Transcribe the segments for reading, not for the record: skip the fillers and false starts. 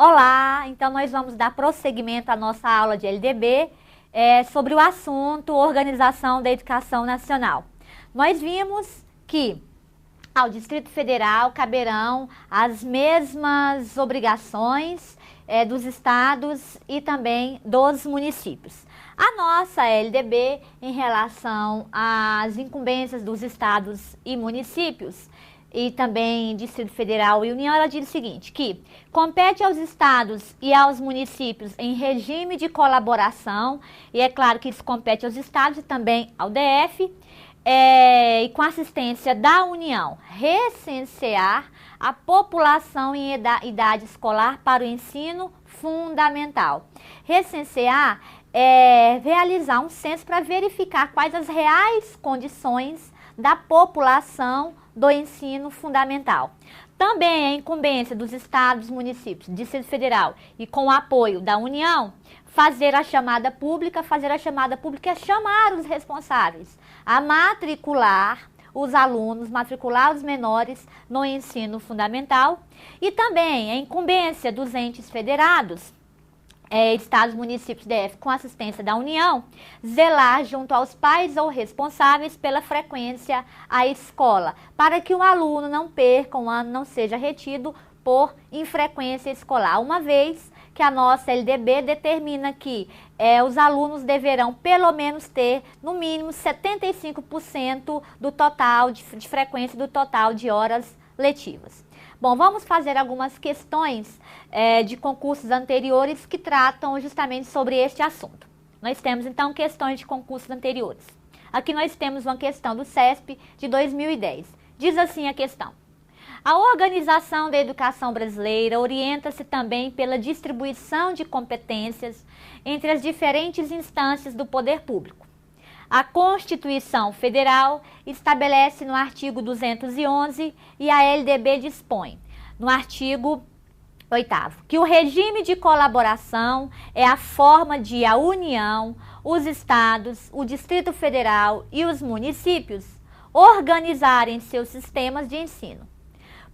Olá, então nós vamos dar prosseguimento à nossa aula de LDB sobre o assunto Organização da Educação Nacional. Nós vimos que ao Distrito Federal caberão as mesmas obrigações dos estados e também dos municípios. A nossa LDB, em relação às incumbências dos estados e municípios, e também Distrito Federal e União, ela diz o seguinte, que compete aos estados e aos municípios em regime de colaboração, e é claro que isso compete aos estados e também ao DF, e com assistência da União, recensear a população em idade escolar para o ensino fundamental. Recensear é realizar um censo para verificar quais as reais condições da população do ensino fundamental. Também é incumbência dos estados, municípios, Distrito Federal e com o apoio da União, fazer a chamada pública. Fazer a chamada pública é chamar os responsáveis a matricular os alunos, matricular os menores no ensino fundamental. E também é incumbência dos entes federados, estados, municípios, DF, com assistência da União, zelar junto aos pais ou responsáveis pela frequência à escola, para que o aluno não perca um ano, não seja retido por infrequência escolar, uma vez que a nossa LDB determina que os alunos deverão pelo menos ter, no mínimo, 75% do total de frequência do total de horas letivas. Bom, vamos fazer algumas questões de concursos anteriores que tratam justamente sobre este assunto. Nós temos, então, questões de concursos anteriores. Aqui nós temos uma questão do CESP de 2010. Diz assim a questão: a organização da educação brasileira orienta-se também pela distribuição de competências entre as diferentes instâncias do poder público. A Constituição Federal estabelece no artigo 211 e a LDB dispõe, no artigo 8º, que o regime de colaboração é a forma de a União, os estados, o Distrito Federal e os municípios organizarem seus sistemas de ensino.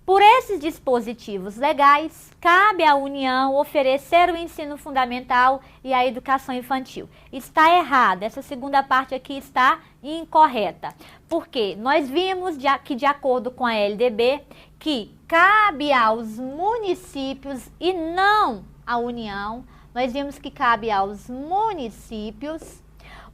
Por esses dispositivos legais, cabe à União oferecer o ensino fundamental e a educação infantil. Está errado, essa segunda parte aqui está incorreta, porque nós vimos que, de acordo com a LDB, que cabe aos municípios e não à União. Nós vimos que cabe aos municípios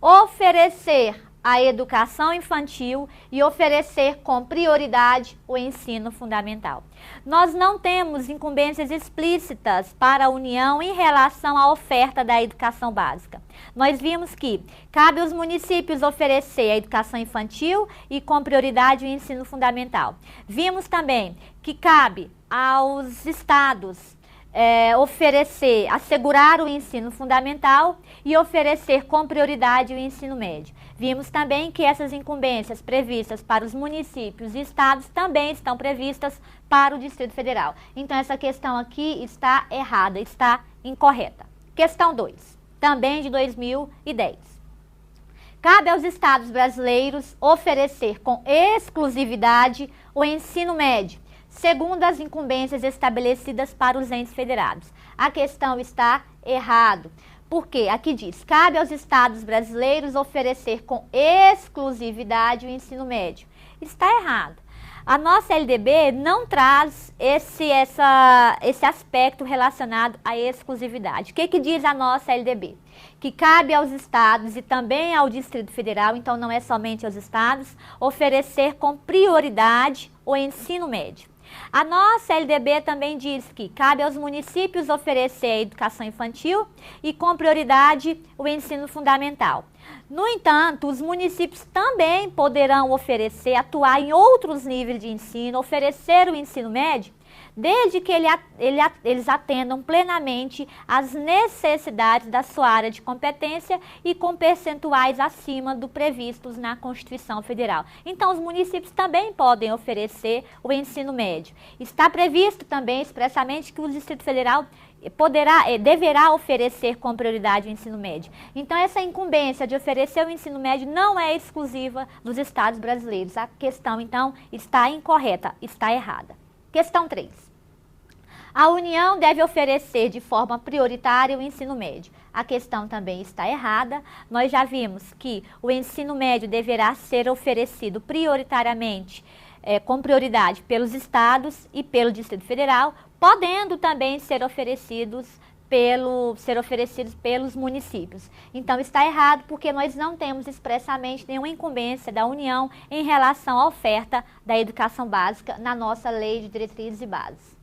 oferecer a educação infantil e oferecer com prioridade o ensino fundamental. Nós não temos incumbências explícitas para a União em relação à oferta da educação básica. Nós vimos que cabe aos municípios oferecer a educação infantil e com prioridade o ensino fundamental. Vimos também que cabe aos estados assegurar o ensino fundamental e oferecer com prioridade o ensino médio. Vimos também que essas incumbências previstas para os municípios e estados também estão previstas para o Distrito Federal. Então, essa questão aqui está errada, está incorreta. Questão 2, também de 2010. Cabe aos estados brasileiros oferecer com exclusividade o ensino médio, segundo as incumbências estabelecidas para os entes federados. A questão está errada, porque aqui diz, cabe aos estados brasileiros oferecer com exclusividade o ensino médio. Está errado. A nossa LDB não traz esse aspecto relacionado à exclusividade. O que diz a nossa LDB? Que cabe aos estados e também ao Distrito Federal, então não é somente aos estados, oferecer com prioridade o ensino médio. A nossa LDB também diz que cabe aos municípios oferecer a educação infantil e com prioridade o ensino fundamental. No entanto, os municípios também poderão atuar em outros níveis de ensino, oferecer o ensino médio, desde que eles atendam plenamente às necessidades da sua área de competência e com percentuais acima do previstos na Constituição Federal. Então, os municípios também podem oferecer o ensino médio. Está previsto também expressamente que o Distrito Federal deverá oferecer com prioridade o ensino médio. Então, essa incumbência de oferecer o ensino médio não é exclusiva dos estados brasileiros. A questão, então, está incorreta, está errada. Questão 3. A União deve oferecer de forma prioritária o ensino médio. A questão também está errada. Nós já vimos que o ensino médio deverá ser oferecido prioritariamente, com prioridade pelos estados e pelo Distrito Federal, podendo também ser oferecidos pelos municípios. Então está errado porque nós não temos expressamente nenhuma incumbência da União em relação à oferta da educação básica na nossa Lei de Diretrizes e Bases.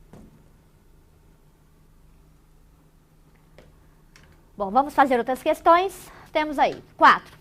Bom, vamos fazer outras questões. Temos aí 4.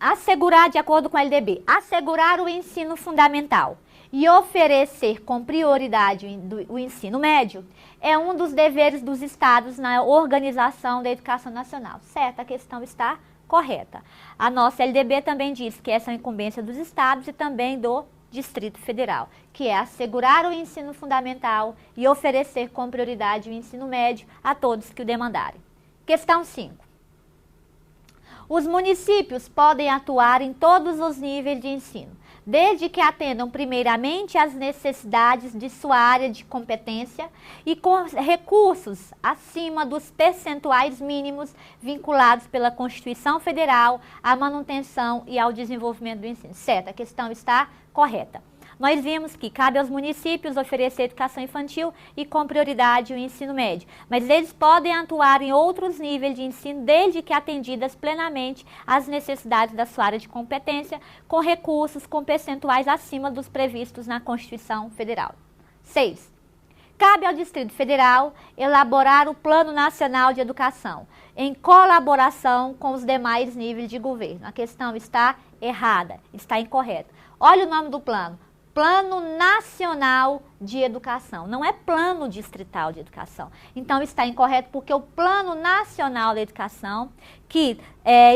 Assegurar, de acordo com a LDB, assegurar o ensino fundamental e oferecer com prioridade o ensino médio é um dos deveres dos estados na organização da educação nacional. Certo, a questão está correta. A nossa LDB também diz que essa é uma incumbência dos estados e também do Distrito Federal, que é assegurar o ensino fundamental e oferecer com prioridade o ensino médio a todos que o demandarem. Questão 5. Os municípios podem atuar em todos os níveis de ensino, desde que atendam primeiramente às necessidades de sua área de competência e com recursos acima dos percentuais mínimos vinculados pela Constituição Federal à manutenção e ao desenvolvimento do ensino. Certo, a questão está correta. Nós vimos que cabe aos municípios oferecer educação infantil e com prioridade o ensino médio, mas eles podem atuar em outros níveis de ensino desde que atendidas plenamente às necessidades da sua área de competência, com recursos com percentuais acima dos previstos na Constituição Federal. 6. Cabe ao Distrito Federal elaborar o Plano Nacional de Educação, em colaboração com os demais níveis de governo. A questão está errada, está incorreta. Olha o nome do plano. Plano Nacional de Educação, não é Plano Distrital de Educação. Então está incorreto porque o Plano Nacional de Educação, que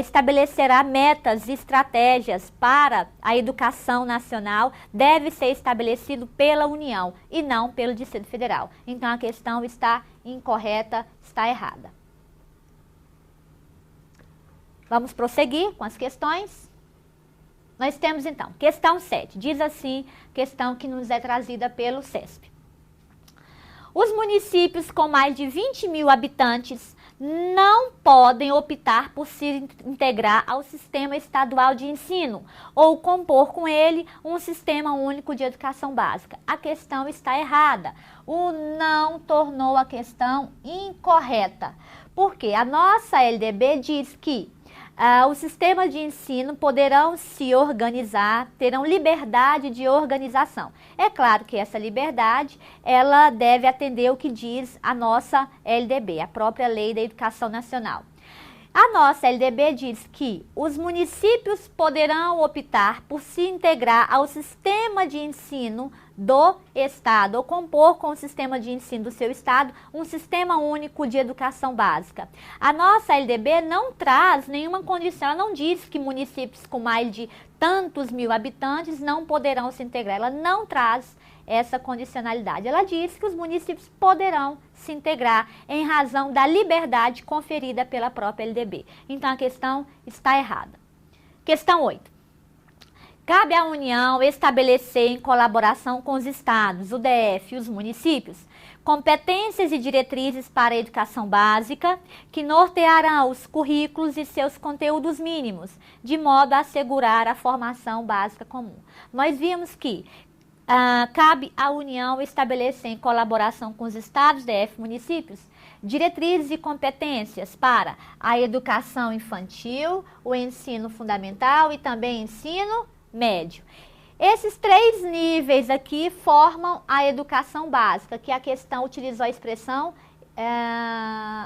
estabelecerá metas e estratégias para a educação nacional, deve ser estabelecido pela União e não pelo Distrito Federal. Então a questão está incorreta, está errada. Vamos prosseguir com as questões. Nós temos então, questão 7, diz assim, questão que nos é trazida pelo CESP. Os municípios com mais de 20 mil habitantes não podem optar por se integrar ao sistema estadual de ensino ou compor com ele um sistema único de educação básica. A questão está errada. O não tornou a questão incorreta, porque a nossa LDB diz que os sistemas de ensino poderão se organizar, terão liberdade de organização. É claro que essa liberdade, ela deve atender o que diz a nossa LDB, a própria Lei da Educação Nacional. A nossa LDB diz que os municípios poderão optar por se integrar ao sistema de ensino do Estado ou compor com o sistema de ensino do seu Estado um sistema único de educação básica. A nossa LDB não traz nenhuma condição, ela não diz que municípios com mais de tantos mil habitantes não poderão se integrar, ela não traz essa condicionalidade. Ela diz que os municípios poderão se integrar em razão da liberdade conferida pela própria LDB. Então a questão está errada. Questão 8. Cabe à União estabelecer, em colaboração com os estados, o DF e os municípios, competências e diretrizes para a educação básica que nortearão os currículos e seus conteúdos mínimos, de modo a assegurar a formação básica comum. Nós vimos que cabe à União estabelecer, em colaboração com os estados, DF e municípios, diretrizes e competências para a educação infantil, o ensino fundamental e também ensino médio. Esses 3 níveis aqui formam a educação básica, que a questão utilizou a expressão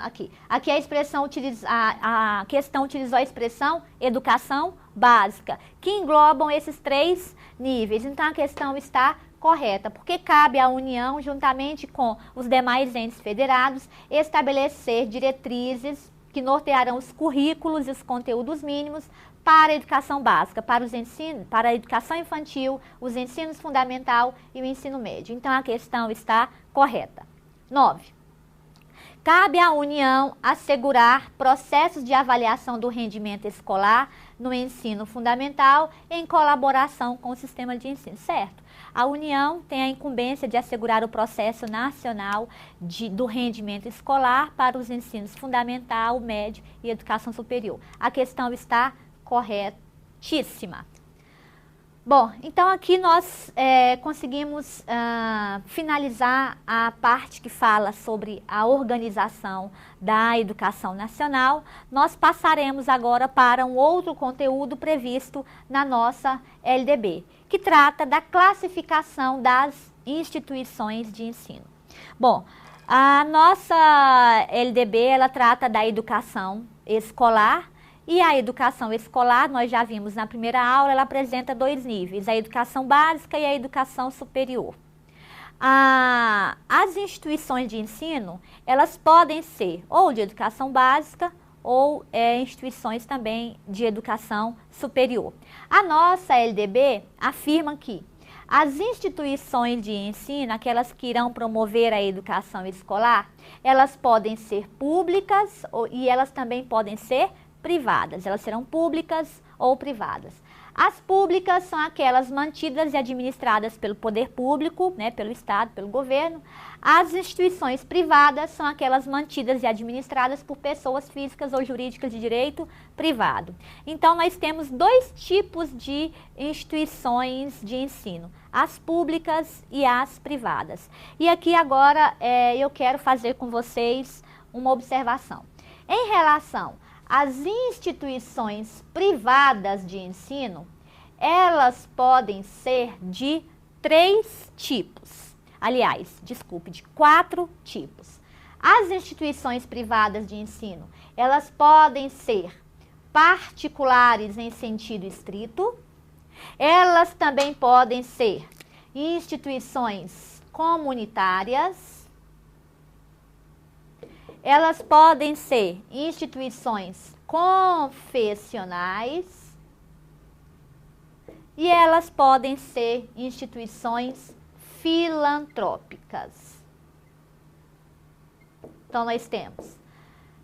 aqui a questão utilizou a expressão educação básica, que englobam esses 3 níveis. Então a questão está correta, porque cabe à União, juntamente com os demais entes federados, estabelecer diretrizes que nortearão os currículos e os conteúdos mínimos para a educação básica, para a educação infantil, os ensinos fundamental e o ensino médio. Então a questão está correta. 9. Cabe à União assegurar processos de avaliação do rendimento escolar no ensino fundamental em colaboração com o sistema de ensino, certo? A União tem a incumbência de assegurar o processo nacional do rendimento escolar para os ensinos fundamental, médio e educação superior. A questão está corretíssima. Bom, então aqui nós conseguimos finalizar a parte que fala sobre a organização da educação nacional. Nós passaremos agora para um outro conteúdo previsto na nossa LDB, que trata da classificação das instituições de ensino. Bom, a nossa LDB, ela trata da educação escolar. E a educação escolar, nós já vimos na primeira aula, ela apresenta dois níveis, a educação básica e a educação superior. As instituições de ensino, elas podem ser ou de educação básica ou instituições também de educação superior. A nossa LDB afirma que as instituições de ensino, aquelas que irão promover a educação escolar, elas podem ser públicas e elas também podem ser privadas, elas serão públicas ou privadas. As públicas são aquelas mantidas e administradas pelo poder público, né, pelo Estado, pelo governo. As instituições privadas são aquelas mantidas e administradas por pessoas físicas ou jurídicas de direito privado. Então, nós temos dois tipos de instituições de ensino, as públicas e as privadas. E aqui agora eu quero fazer com vocês uma observação. Em relação as instituições privadas de ensino, elas podem ser de 3 tipos. Aliás, desculpe, de 4 tipos. As instituições privadas de ensino, elas podem ser particulares em sentido estrito. Elas também podem ser instituições comunitárias. Elas podem ser instituições confessionais e elas podem ser instituições filantrópicas. Então, nós temos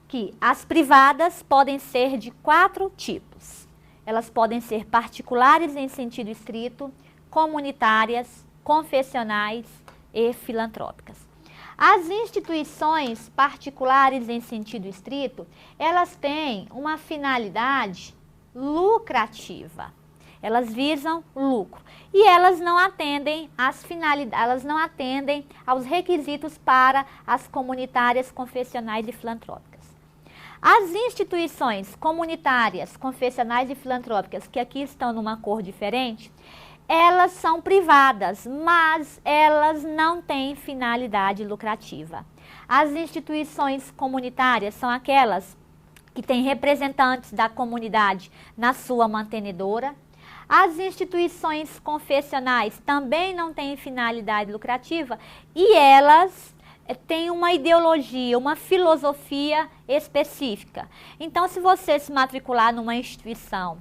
que as privadas podem ser de 4 tipos. Elas podem ser particulares em sentido estrito, comunitárias, confessionais e filantrópicas. As instituições particulares em sentido estrito, elas têm uma finalidade lucrativa. Elas visam lucro e elas não atendem às finalidades, elas não atendem aos requisitos para as comunitárias, confessionais e filantrópicas. As instituições comunitárias, confessionais e filantrópicas, que aqui estão numa cor diferente, elas são privadas, mas elas não têm finalidade lucrativa. As instituições comunitárias são aquelas que têm representantes da comunidade na sua mantenedora. As instituições confessionais também não têm finalidade lucrativa e elas têm uma ideologia, uma filosofia específica. Então, se você se matricular numa instituição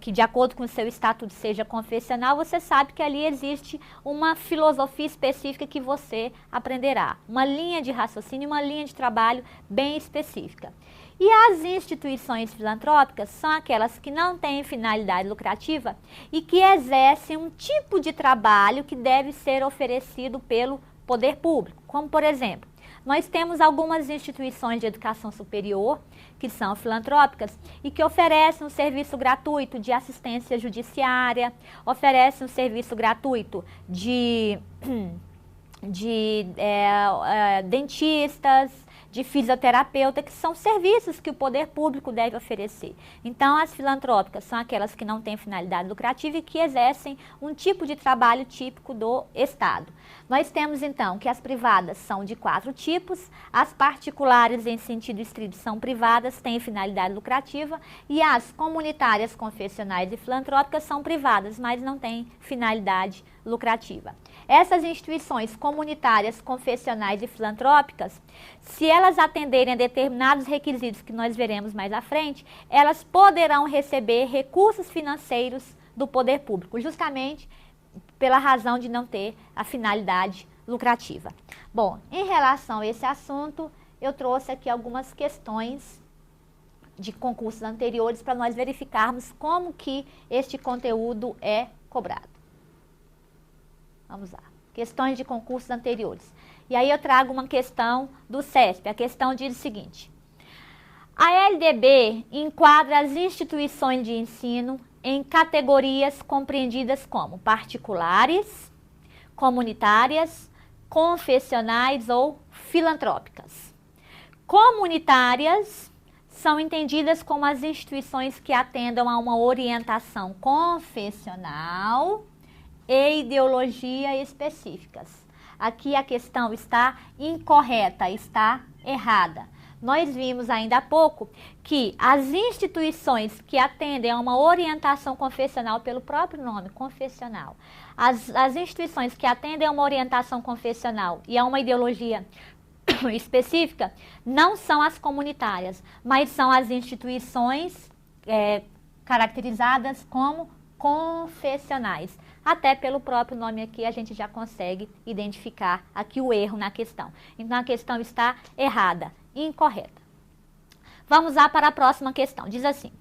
que de acordo com o seu estatuto seja confessional, você sabe que ali existe uma filosofia específica que você aprenderá, uma linha de raciocínio, uma linha de trabalho bem específica. E as instituições filantrópicas são aquelas que não têm finalidade lucrativa e que exercem um tipo de trabalho que deve ser oferecido pelo poder público, como por exemplo, nós temos algumas instituições de educação superior que são filantrópicas e que oferecem um serviço gratuito de assistência judiciária, oferecem um serviço gratuito de dentistas, de fisioterapeuta, que são serviços que o poder público deve oferecer. Então, as filantrópicas são aquelas que não têm finalidade lucrativa e que exercem um tipo de trabalho típico do Estado. Nós temos, então, que as privadas são de 4 tipos, as particulares em sentido estrito são privadas, têm finalidade lucrativa, e as comunitárias, confessionais e filantrópicas são privadas, mas não têm finalidade lucrativa. Essas instituições comunitárias, confessionais e filantrópicas, se elas atenderem a determinados requisitos que nós veremos mais à frente, elas poderão receber recursos financeiros do poder público, justamente pela razão de não ter a finalidade lucrativa. Bom, em relação a esse assunto, eu trouxe aqui algumas questões de concursos anteriores para nós verificarmos como que este conteúdo é cobrado. Vamos lá. Questões de concursos anteriores. E aí eu trago uma questão do CESP. A questão diz o seguinte: a LDB enquadra as instituições de ensino em categorias compreendidas como particulares, comunitárias, confessionais ou filantrópicas. Comunitárias são entendidas como as instituições que atendam a uma orientação confessional e ideologia específicas. Aqui a questão está incorreta, está errada. Nós vimos ainda há pouco que as instituições que atendem a uma orientação confessional, pelo próprio nome, confessional, as instituições que atendem a uma orientação confessional e a uma ideologia específica, não são as comunitárias, mas são as instituições caracterizadas como confessionais. Até pelo próprio nome aqui a gente já consegue identificar aqui o erro na questão. Então a questão está errada, incorreta. Vamos lá para a próxima questão. Diz assim: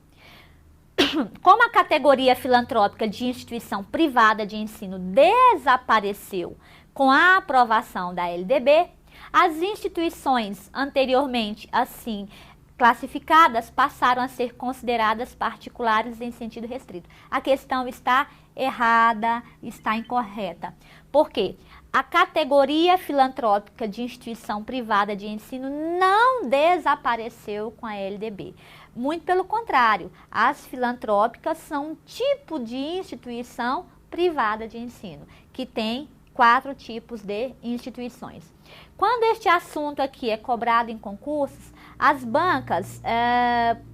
como a categoria filantrópica de instituição privada de ensino desapareceu com a aprovação da LDB, as instituições anteriormente assim classificadas passaram a ser consideradas particulares em sentido restrito. A questão está errada, está incorreta. Por quê? A categoria filantrópica de instituição privada de ensino não desapareceu com a LDB. Muito pelo contrário, as filantrópicas são um tipo de instituição privada de ensino, que tem 4 tipos de instituições. Quando este assunto aqui é cobrado em concursos, as bancas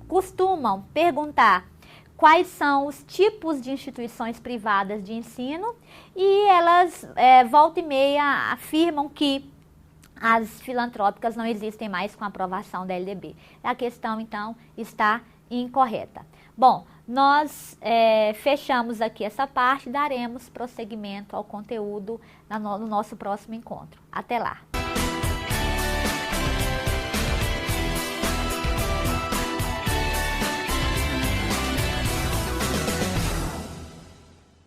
costumam perguntar quais são os tipos de instituições privadas de ensino e elas, volta e meia, afirmam que as filantrópicas não existem mais com a aprovação da LDB. A questão, então, está incorreta. Bom, nós fechamos aqui essa parte, daremos prosseguimento ao conteúdo no nosso próximo encontro. Até lá!